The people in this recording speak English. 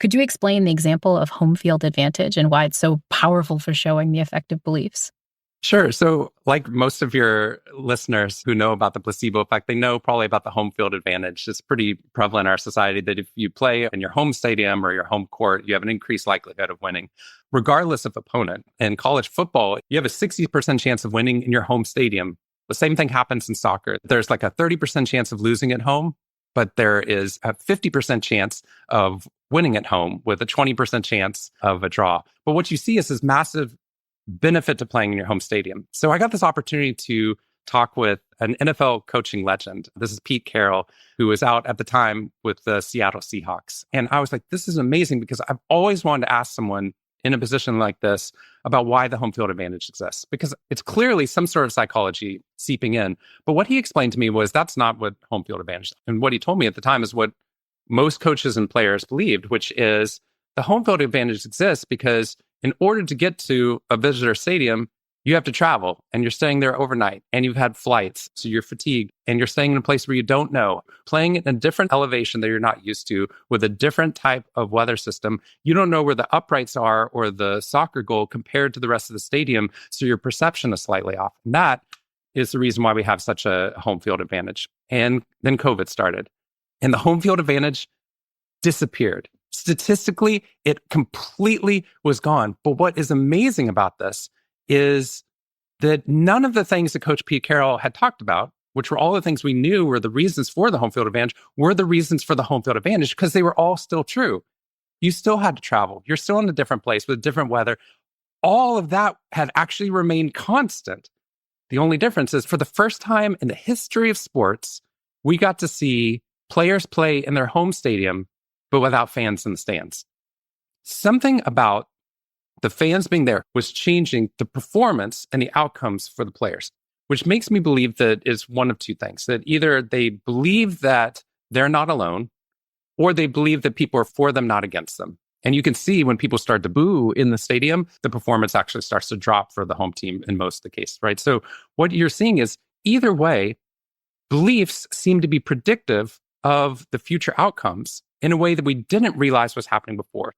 Could you explain the example of home field advantage and why it's so powerful for showing the effective beliefs? Sure. So, like most of your listeners who know about the placebo effect, they know probably about the home field advantage. It's pretty prevalent in our society that if you play in your home stadium or your home court, you have an increased likelihood of winning, regardless of opponent. In college football, you have a 60% chance of winning in your home stadium. The same thing happens in soccer. There's like a 30% chance of losing at home, but there is a 50% chance of winning at home with a 20% chance of a draw. But what you see is this massive benefit to playing in your home stadium. So I got this opportunity to talk with an NFL coaching legend. This is Pete Carroll, who was out at the time with the Seattle Seahawks. And I was like, this is amazing because I've always wanted to ask someone in a position like this about why the home field advantage exists, because it's clearly some sort of psychology seeping in. But what he explained to me was that's not what home field advantage is. And what he told me at the time is what most coaches and players believed, which is the home field advantage exists because in order to get to a visitor stadium, you have to travel and you're staying there overnight and you've had flights. So you're fatigued and you're staying in a place where you don't know, playing in a different elevation that you're not used to with a different type of weather system. You don't know where the uprights are or the soccer goal compared to the rest of the stadium. So your perception is slightly off. And that is the reason why we have such a home field advantage. And then COVID started and the home field advantage disappeared. Statistically, it completely was gone. But what is amazing about this is that none of the things that Coach Pete Carroll had talked about, which were all the things we knew were the reasons for the home field advantage, were the reasons for the home field advantage because they were all still true. You still had to travel. You're still in a different place with different weather. All of that had actually remained constant. The only difference is for the first time in the history of sports, we got to see players play in their home stadium but without fans in the stands. Something about the fans being there was changing the performance and the outcomes for the players, which makes me believe that it's one of two things, that either they believe that they're not alone, or they believe that people are for them, not against them. And you can see when people start to boo in the stadium, the performance actually starts to drop for the home team in most of the cases, right? So what you're seeing is either way, beliefs seem to be predictive of the future outcomes in a way that we didn't realize was happening before.